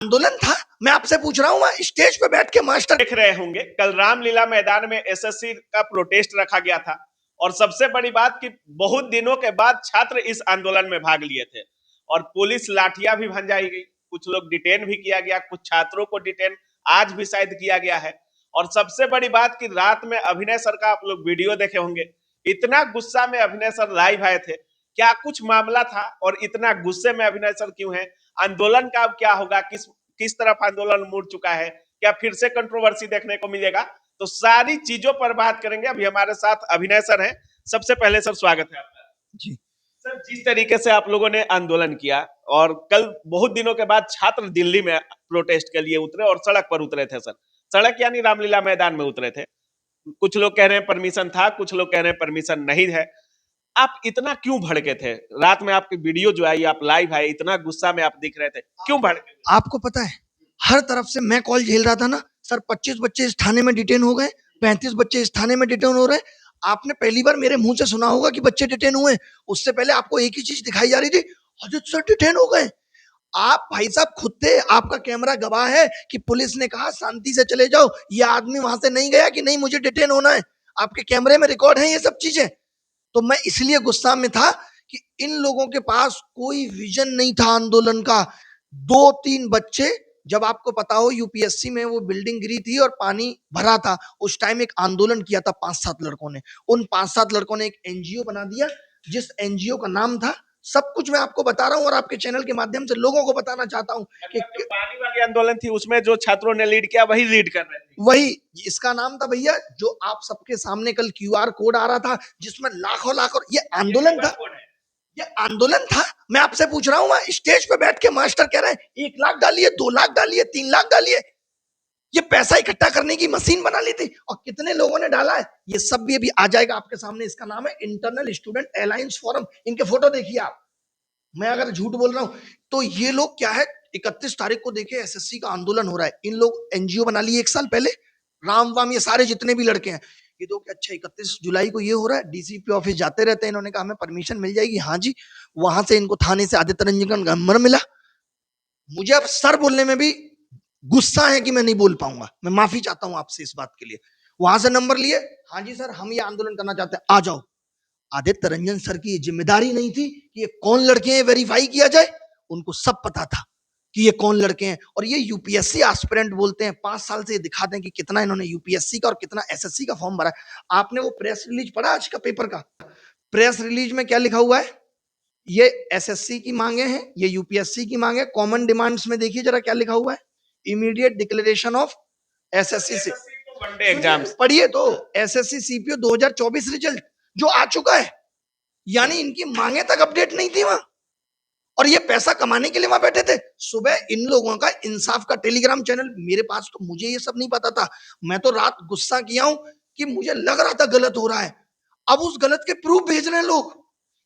आंदोलन था। मैं आपसे पूछ रहा हूँ, स्टेज पे बैठ के मास्टर देख रहे होंगे कल रामलीला मैदान में एसएससी का प्रोटेस्ट रखा गया था और सबसे बड़ी बात कि बहुत दिनों के बाद छात्र इस आंदोलन में भाग लिए थे और पुलिस लाठियां भी भंजाई गई, कुछ लोग डिटेन भी किया गया, कुछ छात्रों को डिटेन आज भी शायद किया गया है। और सबसे बड़ी बात कि रात में अभिनय सर का आप लोग वीडियो देखे होंगे, इतना गुस्सा में अभिनय सर लाइव आए थे। क्या कुछ मामला था और इतना गुस्से में अभिनय सर क्यों है? आंदोलन का अब क्या होगा? किस तरफ आंदोलन मुड़ चुका है? क्या फिर से कंट्रोवर्सी देखने को मिलेगा? तो सारी चीजों पर बात करेंगे। अभी हमारे साथ अभिनय सर हैं। सबसे पहले सर स्वागत है आपका जी। सर। जिस तरीके से आप लोगों ने आंदोलन किया और कल बहुत दिनों के बाद छात्र दिल्ली में प्रोटेस्ट के लिए उतरे और सड़क पर उतरे थे सर, सड़क यानी रामलीला मैदान में उतरे थे। कुछ लोग कह रहे हैं परमिशन था, कुछ लोग कह रहे हैं परमिशन नहीं है। आप इतना क्यों भड़के थे? रात में आपकी वीडियो जो आई, आप लाइव आए, इतना गुस्सा में आप दिख रहे थे, क्यों भड़के? आपको पता है, हर तरफ से मैं कॉल झेल रहा था ना सर। 25 बच्चे इस थाने में डिटेन हो गए, 35 बच्चे इस थाने में डिटेन हो रहे हैं। आपने पहली बार मेरे मुंह से सुना होगा कि बच्चे डिटेन हुए। उससे पहले आपको एक ही चीज दिखाई जा रही थी, अजित सर डिटेन हो गए। आप भाई साहब खुद थे, आपका कैमरा गवाह है कि पुलिस ने कहा शांति से चले जाओ। ये आदमी वहां से नहीं गया कि नहीं मुझे डिटेन होना है। आपके कैमरे में रिकॉर्ड है ये सब चीजें। तो मैं इसलिए गुस्सा में था कि इन लोगों के पास कोई विजन नहीं था आंदोलन का। 2-3 बच्चे, जब आपको पता हो यूपीएससी में वो बिल्डिंग गिरी थी और पानी भरा था, उस टाइम एक आंदोलन किया था 5-7 लड़कों ने। उन 5-7 लड़कों ने एक एनजीओ बना दिया, जिस एनजीओ का नाम था, सब कुछ मैं आपको बता रहा हूं और आपके चैनल के माध्यम से लोगों को बताना चाहता हूं कि पानी वाली आंदोलन थी, उसमें जो छात्रों ने लीड किया वही लीड कर रहे थे। वही इसका नाम था भैया, जो आप सबके सामने कल क्यूआर कोड आ रहा था जिसमें लाखों लाखों, ये आंदोलन था। ये आंदोलन था। मैं आपसे पूछ रहा हूँ, स्टेज पे बैठ के मास्टर कह रहे हैं 1 लाख डालिए, 2 लाख डालिए, 3 लाख डालिए। ये पैसा इकट्ठा करने की मशीन बना ली थी और कितने लोगों ने डाला है ये सब भी अभी आ जाएगा आपके सामने। इसका नाम है इंटरनल स्टूडेंट अलायंस फोरम। इनके फोटो देखिए आप। मैं अगर झूठ बोल रहा हूं तो ये लोग क्या है, 31 तारीख को देखे एसएससी का आंदोलन हो रहा है, इन लोग एनजीओ बना लिए 1 साल पहले। राम वाम ये सारे जितने भी लड़के हैं ये तो अच्छा 31 जुलाई को ये हो रहा है, डीसीपी ऑफिस जाते रहते हैं। इन्होंने कहा हमें परमिशन मिल जाएगी, हाँ जी। वहां से इनको थाने से आदित्य रंजन का नंबर मिला। मुझे अब सर बोलने में भी गुस्सा है कि मैं नहीं बोल पाऊंगा, मैं माफी चाहता हूं आपसे इस बात के लिए। वहां से नंबर लिए, हाँ जी सर हम ये आंदोलन करना चाहते हैं, आ जाओ। आदित्य रंजन सर की जिम्मेदारी नहीं थी कि ये कौन लड़के हैं वेरीफाई किया जाए। उनको सब पता था कि ये कौन लड़के हैं और ये यूपीएससी एस्पिरेंट बोलते हैं। 5 साल से ये दिखाते हैं कि कितना इन्होंने यूपीएससी का और कितना एसएससी का फॉर्म भरा। आपने वो प्रेस रिलीज पढ़ा आज का पेपर का? प्रेस रिलीज में क्या लिखा हुआ है? ये एसएससी की मांगे हैं, ये यूपीएससी की मांगे। कॉमन डिमांड्स में देखिए जरा क्या लिखा हुआ है, इमीडिएट डिक्लेरेशन ऑफ एसएससी से वनडे एग्जाम्स पढ़िए तो एसएससी सीपीओ 2024 रिजल्ट जो आ चुका है, यानी इनकी मांगे तक अपडेट नहीं थी वहां और ये पैसा कमाने के लिए वहां बैठे थे। सुबह इन लोगों का इंसाफ का टेलीग्राम चैनल मेरे पास, तो मुझे ये सब नहीं पता था। मैं तो रात गुस्सा किया हूं कि मुझे लग रहा था गलत हो रहा है, अब उस गलत के प्रूफ भेज रहे हैं लोग।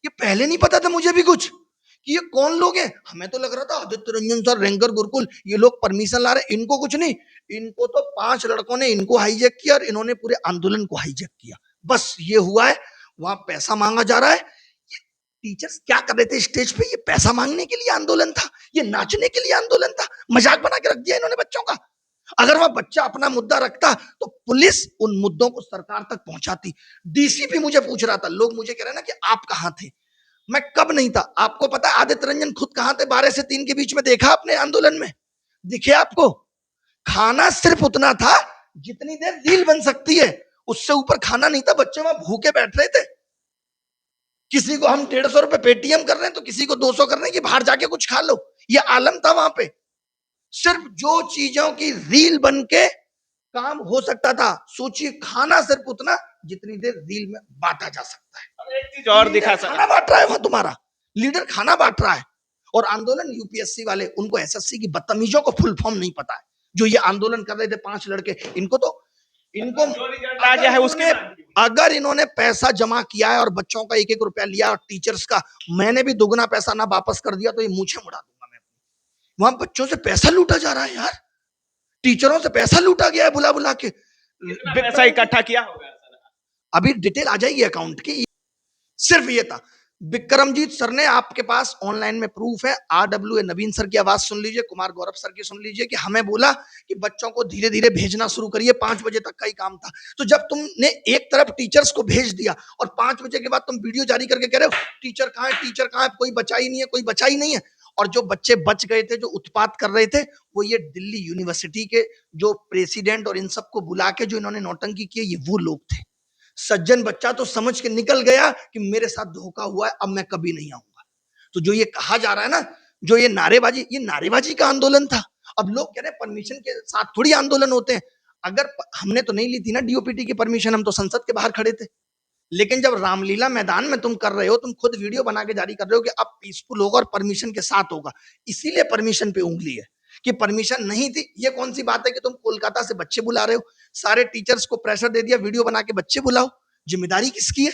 ये पहले नहीं पता था मुझे भी कुछ कि ये कौन लोग हैं। हमें तो लग रहा था आदित्य रंजन सर, रैंकर गुरुकुल, ये लोग परमिशन ला रहे, इनको कुछ नहीं। इनको तो 5 लड़कों ने इनको हाईजैक किया और इन्होंने पूरे आंदोलन को हाईजैक किया। बस ये हुआ है। वहां पैसा मांगा जा रहा है। टीचर्स क्या कर रहे थे स्टेज पे? ये पैसा मांगने के लिए आंदोलन था, ये नाचने के लिए आंदोलन था। मजाक बना के रख दिया इन्होंने बच्चों का। अगर वह बच्चा अपना मुद्दा रखता तो पुलिस उन मुद्दों को सरकार तक पहुंचाती। डीसीपी मुझे पूछ रहा था, लोग मुझे कह रहे हैं ना कि आप कहां थे। मैं कब नहीं था? आपको पता है आदित्य रंजन खुद कहां थे? 12 से 3 के बीच में देखा आपने आंदोलन में? दिखे आपको? खाना सिर्फ उतना था जितनी देर रील बन सकती है, उससे ऊपर खाना नहीं था। बच्चे वहां भूखे बैठ रहे थे। किसी को हम 150 रुपए पेटीएम कर रहे हैं तो किसी को 200 कर रहे हैं कि बाहर जाके कुछ खा लो। ये आलम था वहां पे। सिर्फ जो चीजों की रील बन के काम हो सकता था, सोचिए खाना सिर्फ उतना जितनी देर रील में बांटा जा सकता है। एक चीज और दिखा सकता, खाना बांट रहा है वहां, तुम्हारा लीडर खाना बांट रहा है। और आंदोलन यूपीएससी वाले, उनको एसएससी की बदतमीजों को फुल फॉर्म नहीं पता है। जो ये आंदोलन कर रहे थे 5 लड़के, इनको आ गया है उसके अगर इन्होंने पैसा जमा किया है और बच्चों का 1-1 रुपया लिया और टीचर्स का मैंने भी दुगना पैसा ना वापस कर दिया तो ये मूछे मुड़ा दूंगा मैं। वहां बच्चों से पैसा लूटा जा रहा है यार, टीचरों से पैसा लूटा गया है बुला बुला के। पैसा इकट्ठा किया होगा, अभी डिटेल आ जाएगी अकाउंट की। सिर्फ ये था। विक्रमजीत सर ने, आपके पास ऑनलाइन में प्रूफ है, RW नवीन सर की आवाज सुन लीजिए, कुमार गौरव सर की सुन लीजिए, कि हमें बोला कि बच्चों को धीरे धीरे भेजना शुरू करिए, 5 बजे तक का ही काम था। तो जब तुमने एक तरफ टीचर्स को भेज दिया और 5 बजे के बाद तुम वीडियो जारी करके कह रहे हो टीचर कहाँ है, टीचर कहाँ है, कोई बचा ही नहीं है, कोई बचा ही नहीं है। और जो बच्चे बच गए थे, जो उत्पात कर रहे थे, वो ये दिल्ली यूनिवर्सिटी के जो प्रेसिडेंट और इन सबको बुला के जो इन्होंने नौटंकी की, ये वो लोग थे। सज्जन बच्चा तो समझ के निकल गया कि मेरे साथ धोखा हुआ है, अब मैं कभी नहीं आऊंगा। तो जो ये कहा जा रहा है ना, जो ये नारेबाजी का आंदोलन था। अब लोग कह रहे हैं परमिशन के साथ थोड़ी आंदोलन होते हैं। अगर हमने तो नहीं ली थी ना डीओपीटी की परमिशन, हम तो संसद के बाहर खड़े थे। लेकिन जब रामलीला मैदान में तुम कर रहे हो, तुम खुद वीडियो बना के जारी कर रहे हो कि अब पीसफुल होगा और परमिशन के साथ होगा, इसीलिए परमिशन पे उंगली है कि परमिशन नहीं थी। ये कौन सी बात है कि तुम कोलकाता से बच्चे बुला रहे हो, सारे टीचर्स को प्रेशर दे दिया वीडियो बना के बच्चे बुलाओ, जिम्मेदारी किसकी है?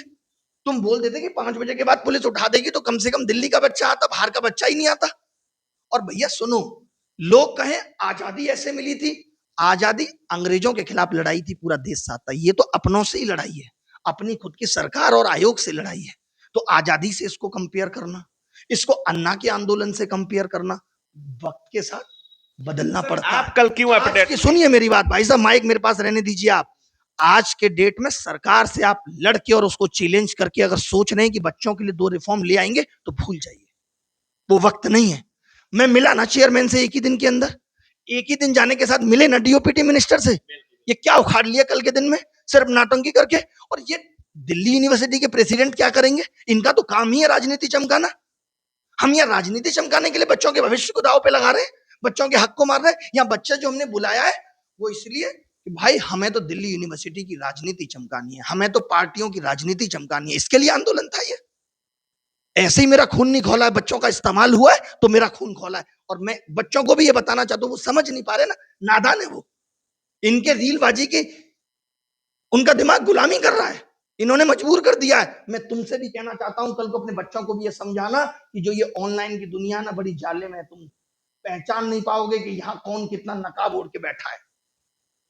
तुम बोल देते कि 5 बजे के बाद पुलिस उठा देगी, तो कम से कम दिल्ली का बच्चा आता, बाहर का बच्चा ही नहीं आता। और भैया सुनो, लोग कहें आजादी ऐसे मिली थी, आजादी अंग्रेजों के खिलाफ लड़ाई थी, पूरा देश साथ था। ये तो अपनों से ही लड़ाई है, अपनी खुद की सरकार और आयोग से लड़ाई है। तो आजादी से इसको कंपेयर करना, इसको अन्ना के आंदोलन से कंपेयर करना, वक्त के साथ बदलना पड़ता है। आप कल क्यों आज अपडेट की सुनिए मेरी बात, भाई साहब माइक मेरे पास रहने दीजिए आप। आज के डेट में सरकार से आप लड़के और उसको चैलेंज करके अगर सोच रहे हैं कि बच्चों के लिए 2 रिफॉर्म ले आएंगे, तो भूल जाइए, वो वक्त नहीं है। मैं मिला ना चेयरमैन से एक ही दिन के अंदर, एक ही दिन जाने के साथ मिले ना डीओपीटी मिनिस्टर से। ये क्या उखाड़ लिया कल के दिन में सिर्फ नाटंकी करके? और ये दिल्ली यूनिवर्सिटी के प्रेसिडेंट क्या करेंगे? इनका तो काम ही है राजनीति चमकाना। हम यहाँ राजनीति चमकाने के लिए बच्चों के भविष्य को दाव पे लगा रहे हैं, बच्चों के हक को मार रहे हैं। यहाँ बच्चा जो हमने बुलाया है वो इसलिए कि भाई हमें तो दिल्ली यूनिवर्सिटी की राजनीति चमकानी है, हमें तो पार्टियों की राजनीति चमकानी है, इसके लिए आंदोलन था ये। ऐसे ही मेरा खून नहीं खोला है, बच्चों का इस्तेमाल हुआ है तो मेरा खून खोला है। और मैं बच्चों को भी ये बताना चाहता हूँ, वो समझ नहीं पा रहे ना, नादान है वो, इनके रीलबाजी की उनका दिमाग गुलामी कर रहा है, इन्होंने मजबूर कर दिया है। मैं तुमसे भी कहना चाहता हूं, कल को अपने बच्चों को भी ये समझाना कि जो ये ऑनलाइन की दुनिया ना बड़ी जालिम है, तुम पहचान नहीं पाओगे कि यहाँ कौन कितना नकाब ओढ़ के बैठा है।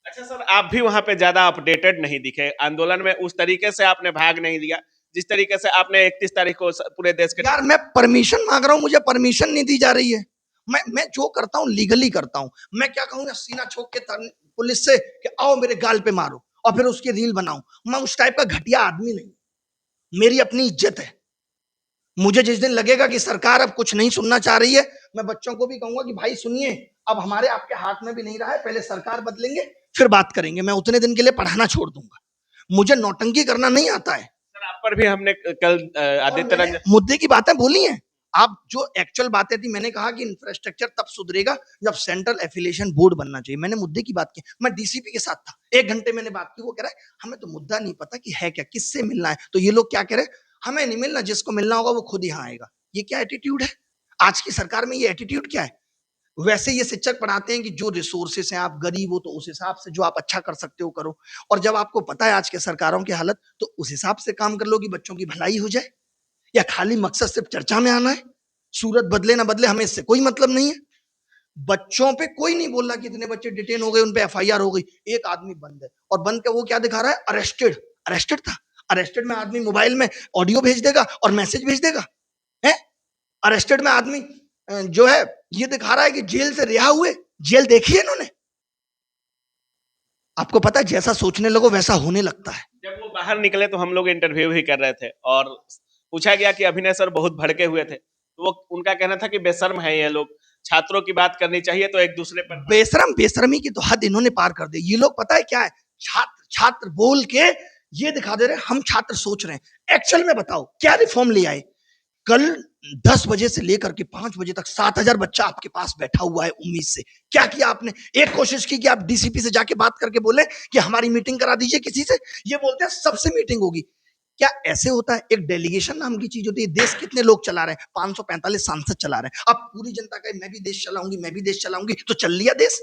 अच्छा सर, आप भी वहां पे ज्यादा अपडेटेड नहीं दिखे आंदोलन में, उस तरीके से आपने भाग नहीं लिया जिस तरीके से आपने 31 तारीख को पूरे देश के। यार मैं परमिशन मांग रहा हूं, मुझे परमिशन नहीं दी जा रही है। मैं जो करता हूं लीगली करता हूं। मैं क्या कहूंगा सीना ठोक के पुलिस से कि आओ मेरे गाल पे मारो और फिर उसकी रील बनाऊं? मैं उस टाइप का घटिया आदमी नहीं, मेरी अपनी इज्जत है। मुझे जिस दिन लगेगा कि सरकार अब कुछ नहीं सुनना चाह रही है, मैं बच्चों को भी कहूंगा कि भाई सुनिए, अब हमारे आपके हाथ में भी नहीं रहा है, पहले सरकार बदलेंगे फिर बात करेंगे। मैं उतने दिन के लिए पढ़ाना छोड़ दूंगा, मुझे नौटंकी करना नहीं आता है। सर आप पर भी हमने कल आदित्य रंजन मुद्दे की बातें बोली हैं, आप जो एक्चुअल बातें थी, मैंने कहा कि इंफ्रास्ट्रक्चर तब सुधरेगा जब सेंट्रल एफिलिएशन बोर्ड बनना चाहिए। मैंने मुद्दे की बात की, मैं डीसीपी के साथ था, 1 घंटे मैंने बात की। वो कह रहा है हमें तो मुद्दा नहीं पता कि है क्या, किससे मिलना है। तो ये लोग क्या कह रहे हैं, हमें नहीं मिलना, जिसको मिलना होगा वो खुद यहाँ आएगा। ये क्या एटीट्यूड है आज की सरकार में? ये एटीट्यूड क्या है? वैसे ये शिक्षक पढ़ाते हैं कि जो रिसोर्सेस हैं, आप गरीब हो तो उस हिसाब से जो आप अच्छा कर सकते हो करो, और जब आपको पता है आज के सरकारों की हालत, तो उस हिसाब से काम कर लो कि बच्चों की भलाई हो जाए। या खाली मकसद सिर्फ चर्चा में आना है? सूरत बदले ना बदले हमें इससे कोई मतलब नहीं है। बच्चों पे कोई नहीं बोल रहा कि इतने बच्चे डिटेन हो गए, उन पे एफआईआर हो गई। एक आदमी बंद है, और बंद का वो क्या दिखा रहा है, अरेस्टेड। अरेस्टेड था, अरेस्टेड में आदमी मोबाइल में ऑडियो भेज देगा और मैसेज भेज देगा है। अरेस्टेड में आदमी जो है ये दिखा रहा है कि जेल से रिहा हुए। जेल देखी है इन्होंने? आपको पता है जैसा सोचने लगो वैसा होने लगता है। जब वो बाहर निकले तो हम लोग इंटरव्यू भी कर रहे थे और पूछा गया कि अभिनय सर बहुत भड़के हुए थे, तो वो उनका कहना था कि बेशर्म है ये लोग, छात्रों की बात करनी चाहिए तो एक दूसरे पर। बेशरम, बेशरमी की तो हद इन्होंने पार कर दी। ये लोग पता है क्या है, छात्र छात्र बोल के ये दिखा दे रहे हैं हम छात्र सोच रहे हैं। एक्चुअल में बताओ क्या रिफॉर्म ले आए? कल 10 बजे से लेकर के 5 बजे तक 7,000 बच्चा आपके पास बैठा हुआ है उम्मीद से। क्या किया आपने? एक कोशिश की कि आप डीसीपी से जाके बात करके बोले कि हमारी मीटिंग करा दीजिए किसी से? ये बोलते हैं सबसे मीटिंग होगी। क्या ऐसे होता है? एक डेलीगेशन नाम की चीज होती है। देश कितने लोग चला रहे हैं? 545 सांसद चला रहे हैं। अब पूरी जनता कहे मैं भी देश चलाऊंगी, मैं भी देश चलाऊंगी, तो चल लिया देश।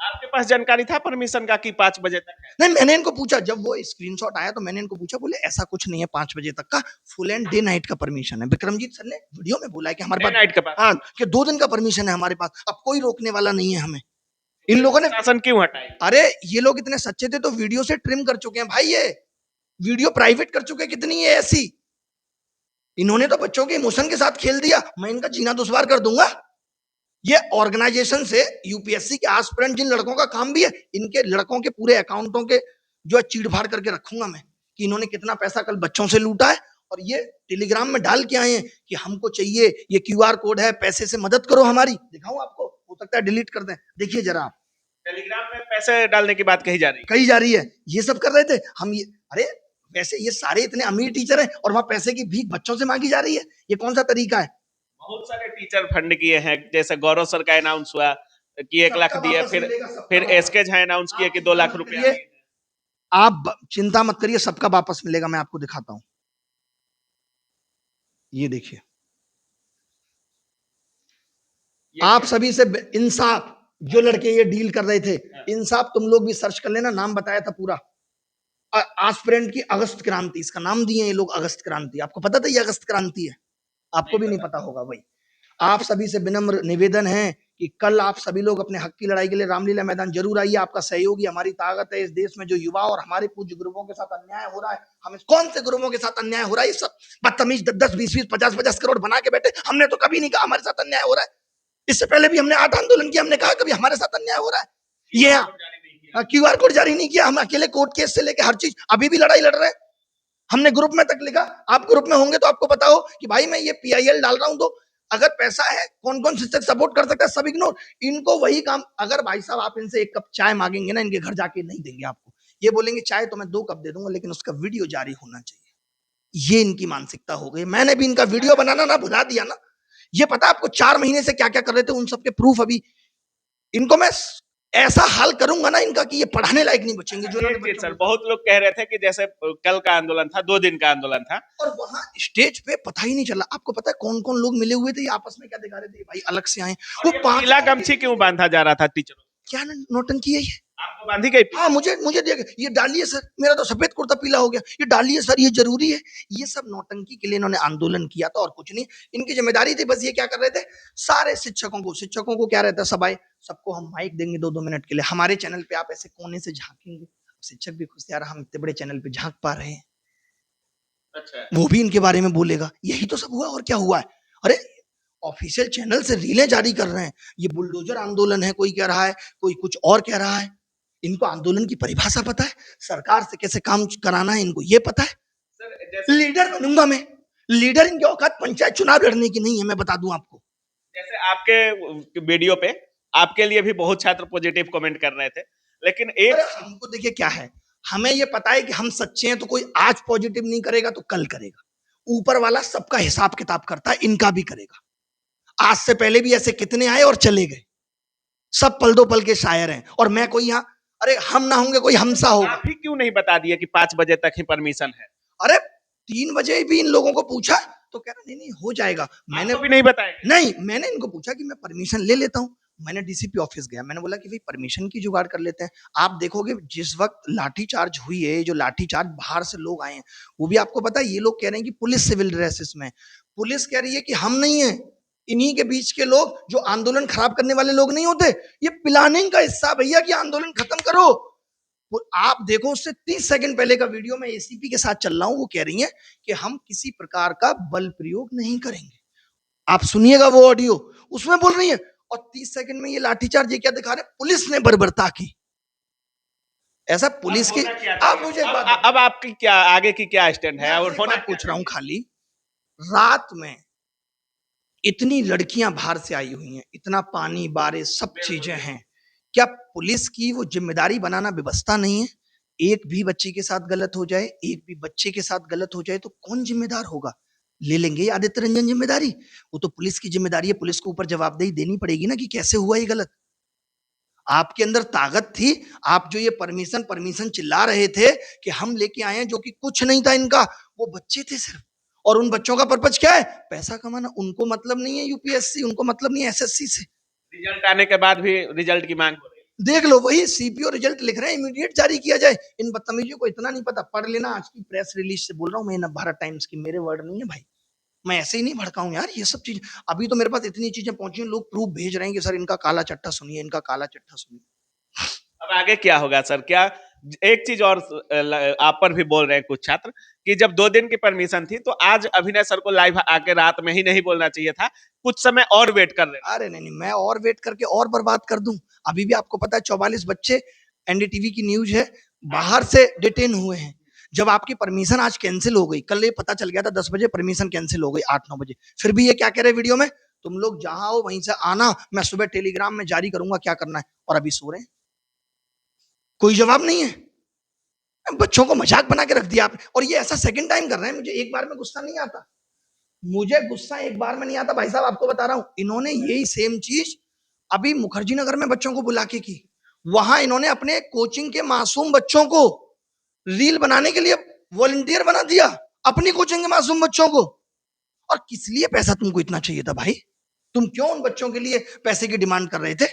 आपके पास जानकारी था परमिशन का कि 5 बजे तक है? नहीं, मैंने इनको पूछा, जब वो स्क्रीनशॉट आया तो मैंने इनको पूछा, बोले ऐसा कुछ नहीं है 5 बजे तक का, फुल एंड डे नाइट का परमिशन है। विक्रमजीत सर ने वीडियो में बोला है कि हमारे पास नाइट के पास हाँ कि 2 दिन का परमिशन है हमारे पास, अब कोई रोकने वाला नहीं है हमें। इन लोगों ने शासन क्यों हटाई? अरे ये लोग इतने सच्चे थे तो वीडियो से ट्रिम कर चुके हैं भाई, ये वीडियो प्राइवेट कर चुके हैं। कितनी है ऐसी इन्होंने तो बच्चों के इमोशन के साथ खेल दिया, मैं इनका जीना दुश्वार कर दूंगा। ये ऑर्गेनाइजेशन से यूपीएससी के एस्पिरेंट जिन लड़कों का काम भी है, इनके लड़कों के पूरे अकाउंटों के जो है चीड़ फाड़ करके रखूंगा मैं, कि इन्होंने कितना पैसा कल बच्चों से लूटा है। और ये टेलीग्राम में डाल के आए हैं कि हमको चाहिए, ये क्यूआर कोड है, पैसे से मदद करो हमारी। दिखाऊं आपको? हो सकता है डिलीट कर दें, देखिए जरा आप। टेलीग्राम में पैसे डालने की बात कही जा रही है। कही जा रही है, ये सब कर रहे थे हम। ये अरे वैसे ये सारे इतने अमीर टीचर हैं और वहां पैसे की भीख बच्चों से मांगी जा रही है, ये कौन सा तरीका है? बहुत सारे टीचर फंड किए हैं, जैसे गौरव सर का अनाउंस हुआ कि 1 लाख सबका दिए, वापस मिलेगा, सबका फिर वापस। एसके झा अनाउंस किए आप कि चिंता 2 लाख मत रुपया करिए, दिए। आप चिंता मत करिए, सबका वापस मिलेगा। मैं आपको दिखाता हूं, ये देखिए। आप सभी से इंसाफ, जो लड़के ये डील कर रहे थे, इंसाफ तुम लोग भी सर्च कर लेना, नाम बताया था पूरा। एस्पिरेंट की अगस्त क्रांति, इसका नाम दिए ये लोग, अगस्त क्रांति। आपको पता था ये अगस्त क्रांति है? आपको भी नहीं पता होगा भाई। आप सभी से विनम्र निवेदन है कि कल आप सभी लोग अपने हक की लड़ाई के लिए रामलीला मैदान जरूर आइए। आपका सहयोग ही हमारी ताकत है। इस देश में जो युवा और हमारे पूज्य गुरुओं के साथ अन्याय हो रहा है, हमें कौन से गुरुओं के साथ अन्याय हो रहा है? ये सब बदतमीज 10-10, 20-20, 50-50 करोड़ बना के बैठे। हमने तो कभी नहीं कहा हमारे साथ अन्याय हो रहा है। इससे पहले भी हमने 8 आंदोलन किया, हमने कहा कभी हमारे साथ अन्याय हो रहा है? ये क्यूआर कोड जारी नहीं किया, हम अकेले कोर्ट केस से लेके हर चीज अभी भी लड़ाई लड़ रहे हैं। हमने ग्रुप में तक लिखा, आप ग्रुप में होंगे तो आपको पता हो कि भाई मैं ये पीआईएल डाल रहा हूं, तो अगर पैसा है, कौन कौन शिक्षक सपोर्ट कर सकता है, सब इग्नोर। इनको वही काम, अगर भाई साहब आप इनसे 1 कप चाय मांगेंगे ना, इनके घर जाके नहीं देंगे आपको। ये बोलेंगे चाय तो मैं 2 कप दे दूंगा, लेकिन उसका वीडियो जारी होना चाहिए। ये इनकी मानसिकता हो गई। मैंने भी इनका वीडियो बनाना ना भुला दिया ना। ये पता आपको 4 महीने से क्या क्या कर रहे थे, उन सबके प्रूफ अभी इनको मैं ऐसा हाल करूंगा ना इनका कि ये पढ़ाने लायक नहीं बचेंगे। जो एक चीज सर, बहुत लोग कह रहे थे कि जैसे कल का आंदोलन था, 2 दिन का आंदोलन था, और वहां स्टेज पे पता ही नहीं चला। आपको पता है कौन कौन लोग मिले हुए थे? ये आपस में क्या दिखा रहे थे भाई, अलग से आए वो पीला गमछी क्यों बांधा जा रहा था टीचरों? क्या नौटंकी है ये? आपको बांधी गई? हाँ, मुझे मुझे ये डालिए सर, मेरा तो सफेद कुर्ता पीला हो गया, ये डालिए सर, ये जरूरी है। ये सब नौटंकी के लिए इन्होंने आंदोलन किया था और कुछ नहीं। इनकी जिम्मेदारी थी बस। ये क्या कर रहे थे, सारे शिक्षकों को क्या रहता है, सब आए, सबको हम माइक देंगे 2-2 मिनट के लिए, हमारे चैनल पे आप ऐसे कोने से झांकेंगे। शिक्षक भी खुश, यार हम इतने बड़े चैनल पे झांक पा रहे हैं। अच्छा, वो भी इनके बारे में बोलेगा। यही तो सब हुआ, और क्या हुआ है? अरे ऑफिशियल चैनल से रीलें जारी कर रहे हैं। ये बुलडोजर आंदोलन है, कोई कह रहा है, कोई कुछ और कह रहा है। इनको आंदोलन की परिभाषा पता है, सरकार से कैसे काम कराना है इनको ये पता है। सर जैसे लीडर बनूंगा मैं, लीडर इनके औकात पंचायत चुनाव लड़ने की नहीं है, मैं बता दूं आपको। जैसे आपके वीडियो पे आपके लिए भी बहुत छात्र पॉजिटिव कमेंट कर रहे थे, लेकिन अरे एक हमको देखिए क्या है, हमें ये पता है कि हम सच्चे हैं, तो कोई आज पॉजिटिव नहीं करेगा तो कल करेगा। ऊपर वाला सबका हिसाब किताब करता है, इनका भी करेगा। आज से पहले भी ऐसे कितने आए और चले गए, सब पल दो पल के शायर हैं। और मैं कोई यहाँ, अरे हम ना होंगे कोई हमसा होगा। आप ही क्यों नहीं बता दिए कि 5 बजे तक ही परमिशन है? अरे 3 बजे भी इन लोगों को पूछा तो कह रहा नहीं नहीं हो जाएगा। मैंने भी नहीं बताया? नहीं, मैंने इनको पूछा कि मैं परमिशन ले लेता हूँ। मैंने डीसीपी ऑफिस गया, मैंने बोला कि भाई परमिशन की जुगाड़ कर लेते हैं। आप देखोगे जिस वक्त लाठीचार्ज हुई है, जो लाठीचार्ज बाहर से लोग आए हैं, वो भी आपको पता है, ये लोग कह रहे हैं कि पुलिस सिविल ड्रेसेस में। पुलिस कह रही है कि हम नहीं है, इन्हीं के बीच के लोग जो आंदोलन खराब करने वाले लोग नहीं होते, ये प्लानिंग का हिस्सा भैया कि आंदोलन खत्म करो। आप देखो, उससे 30 सेकंड पहले का वीडियो में एसीपी के साथ चल रहा हूं, वो कह रही है कि हम किसी प्रकार का बल प्रयोग नहीं करेंगे। आप सुनिएगा वो ऑडियो, उसमें बोल रही है। और 30 सेकंड में ये लाठीचार्ज ये क्या दिखा रहे, पुलिस ने बर्बरता की। ऐसा पुलिस की, आप मुझे अब आपकी क्या आगे की क्या स्टैंड है? और होना पूछ रहा हूं खाली, रात में इतनी लड़कियां बाहर से आई हुई हैं, इतना पानी बारिश सब चीजें हैं, क्या पुलिस की वो जिम्मेदारी बनाना व्यवस्था नहीं है? एक भी बच्ची के साथ गलत हो जाए, एक भी बच्चे के साथ गलत हो जाए तो कौन जिम्मेदार होगा? ले लेंगे आदित्य रंजन जिम्मेदारी? वो तो पुलिस की जिम्मेदारी है, पुलिस को ऊपर जवाबदेही देनी पड़ेगी ना कि कैसे हुआ ये गलत। आपके अंदर ताकत थी, आप जो ये परमिशन परमिशन चिल्ला रहे थे कि हम लेके आए हैं, जो कि कुछ नहीं था इनका, वो बच्चे थे सिर्फ। और उन बच्चों का पर्पज क्या है? पैसा कमाना। उनको मतलब नहीं है यूपीएससी, उनको मतलब नहीं है एसएससी से। रिजल्ट आने के बाद भी रिजल्ट की मांग हो रही है। देख लो, वही सीपीओ रिजल्ट लिख रहे हैं, इमीडिएट जारी किया जाए। इन बदतमीजियों को इतना नहीं पता, पढ़ लेना आज की प्रेस रिलीज से बोल रहा हूँ मैं, भारत टाइम्स की, मेरे वर्ड नहीं है भाई, मैं ऐसे ही नहीं भड़काऊं यार। ये सब चीज अभी तो मेरे पास इतनी चीजें पहुंची हैं, लोग प्रूफ भेज रहे हैं कि सर इनका काला चट्टा सुनिए, इनका काला चट्टा सुनिए। अब आगे क्या होगा सर? क्या एक चीज और आप पर भी बोल रहे हैं कुछ छात्र कि जब 2 दिन की परमिशन थी तो आज अभिनय सर को लाइव आके रात में ही नहीं बोलना चाहिए था, कुछ समय और वेट कर लेना। अरे नहीं नहीं, मैं और वेट करके और बर्बाद कर दूं? अभी भी आपको पता है 44 बच्चे, एनडीटीवी की न्यूज है, बाहर से डिटेन हुए हैं। जब आपकी परमिशन आज कैंसिल हो गई, कल ये पता चल गया था 10 बजे परमिशन कैंसिल हो गई 8-9 बजे, फिर भी ये क्या कह रहे वीडियो में, तुम लोग जहां हो वहीं से आना, मैं सुबह टेलीग्राम में जारी करूंगा क्या करना है, और अभी सो रहे हैं, कोई जवाब नहीं है। बच्चों को मजाक बना के रख दिया आपने, और ये ऐसा सेकंड टाइम कर रहे हैं। मुझे एक बार में गुस्सा नहीं आता, मुझे गुस्सा एक बार में नहीं आता भाई साहब, आपको बता रहा हूं, इन्होंने यही सेम चीज अभी मुखर्जी नगर में बच्चों को बुला के की। वहां इन्होंने अपने कोचिंग के मासूम बच्चों को रील बनाने के लिए वॉलंटियर बना दिया, अपनी कोचिंग के मासूम बच्चों को। और किस लिए पैसा तुमको इतना चाहिए था भाई? तुम क्यों उन बच्चों के लिए पैसे की डिमांड कर रहे थे?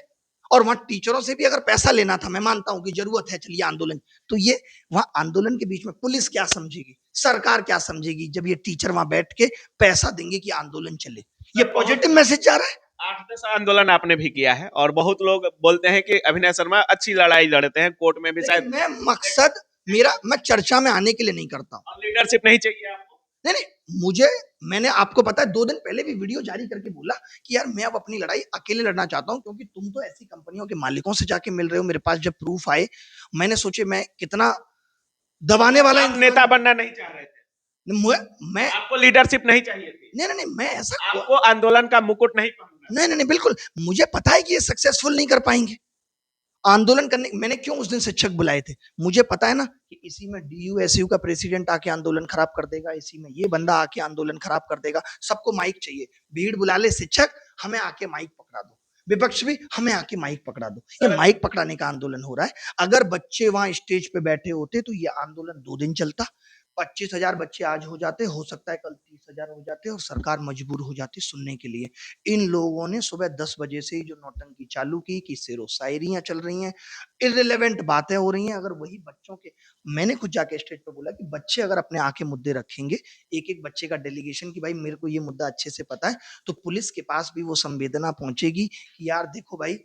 और वहां टीचरों से भी अगर पैसा लेना था, मैं मानता हूं कि जरूरत है, चलिए आंदोलन, तो ये वहां आंदोलन के बीच में पुलिस क्या समझेगी, सरकार क्या समझेगी, जब ये टीचर वहां बैठ के पैसा देंगे कि आंदोलन चले? ये पॉजिटिव मैसेज जा रहा है। 8-10 आंदोलन आपने भी किया है और बहुत लोग बोलते हैं कि अभिनय शर्मा अच्छी लड़ाई लड़ते हैं, कोर्ट में भी शायद। मैं मकसद मेरा, मैं चर्चा में आने के लिए नहीं करता हूं। लीडरशिप नहीं चाहिए आपको? नहीं नहीं, मुझे, मैंने आपको पता है 2 दिन पहले भी वीडियो जारी करके बोला कि यार मैं अब अपनी लड़ाई अकेले लड़ना चाहता हूं, क्योंकि तुम तो ऐसी कंपनियों के मालिकों से जाके मिल रहे हो, मेरे पास जब प्रूफ आए, मैंने सोचे मैं कितना दबाने वाला आप नेता बनना नहीं चाह रहे थे, मैं आपको लीडरशिप नहीं चाहिए थी, नहीं नहीं नहीं, मैं ऐसा आपको आंदोलन का मुकुट नहीं पहनना। नहीं नहीं नहीं, बिल्कुल मुझे पता है कि ये सक्सेसफुल नहीं कर पाएंगे आंदोलन करने। मैंने क्यों उस दिन शिक्षक बुलाए थे, मुझे पता है ना कि इसी में डीयूएसयू का प्रेसिडेंट आके आंदोलन खराब कर देगा, इसी में ये बंदा आके आंदोलन खराब कर देगा, सबको माइक चाहिए, भीड़ बुला ले शिक्षक, हमें आके माइक पकड़ा दो, विपक्ष भी हमें आके माइक पकड़ा दो। ये माइक पकड़ाने का आंदोलन हो रहा है। अगर बच्चे वहां स्टेज पे बैठे होते तो ये आंदोलन 2 दिन चलता, 25,000 बच्चे आज हो जाते, हो सकता है कल 30,000 हो जाते, और सरकार मजबूर हो जाती सुनने के लिए। इन लोगों ने सुबह 10 बजे से ही जो नौटंकी चालू की कि शेरो शायरियां चल रही हैं, इररिलेवेंट बातें हो रही हैं। अगर वही बच्चों के, मैंने खुद जाके स्टेज पे बोला कि बच्चे अगर अपने आके मुद्दे रखेंगे, एक एक बच्चे का डेलीगेशन कि भाई मेरे को ये मुद्दा अच्छे से पता है, तो पुलिस के पास भी वो संवेदना पहुंचेगी कि यार देखो भाई,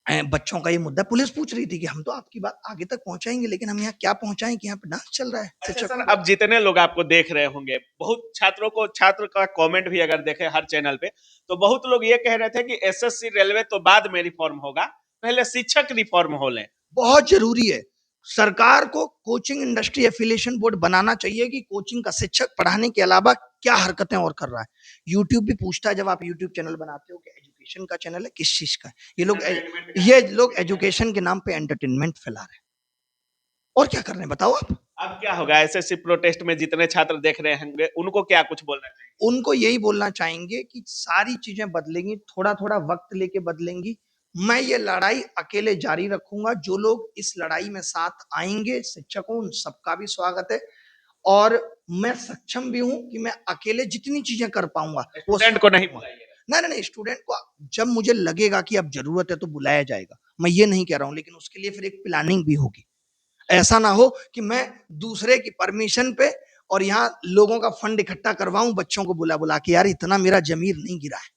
बच्चों का ये मुद्दा, पुलिस पूछ रही थी कि हम तो आपकी बात आगे तक पहुंचाएंगे, लेकिन हम यहाँ क्या पहुंचाएं कि यहाँ पे डांस चल रहा है। अच्छा सर, अब जितने लोग आपको देख रहे होंगे, बहुत छात्रों को, छात्र का कमेंट भी अगर देखें हर चैनल पे, तो बहुत लोग ये कह रहे थे कि एसएससी रेलवे तो बाद में रिफॉर्म होगा, पहले शिक्षक रिफॉर्म हो ले। बहुत जरूरी है, सरकार को कोचिंग इंडस्ट्री एफिलिएशन बोर्ड बनाना चाहिए कि कोचिंग का शिक्षक पढ़ाने के अलावा क्या हरकतें और कर रहा है। यूट्यूब भी पूछता है, जब आप यूट्यूब चैनल बनाते हो कि एजुकेशन का चैनल है, किस चीज का है? ये लोग एजुकेशन के नाम पे एंटरटेनमेंट फैला रहे हैं, और क्या कर रहे हैं बताओ आप? अब क्या होगा एसएससी प्रोटेस्ट में जितने छात्र देख रहे होंगे, उनको क्या कुछ बोलना चाहिए? उनको यही बोलना चाहेंगे कि सारी चीजें बदलेंगी, थोड़ा थोड़ा वक्त लेके बदलेंगी। मैं ये लड़ाई अकेले जारी रखूंगा, जो लोग इस लड़ाई में साथ आएंगे, शिक्षकों, उन सबका भी स्वागत है, और मैं सक्षम भी हूं कि मैं अकेले जितनी चीजें कर पाऊंगा वो स्टूडेंट को नहीं बुलाइएगा। नहीं नहीं, स्टूडेंट को जब मुझे लगेगा कि अब जरूरत है तो बुलाया जाएगा, मैं ये नहीं कह रहा हूं, लेकिन उसके लिए फिर एक प्लानिंग भी होगी। ऐसा ना हो कि मैं दूसरे की परमिशन पे और यहाँ लोगों का फंड इकट्ठा करवाऊं, बच्चों को बुला बुला के, यार इतना मेरा जमीर नहीं गिरा है।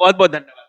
बहुत बहुत धन्यवाद।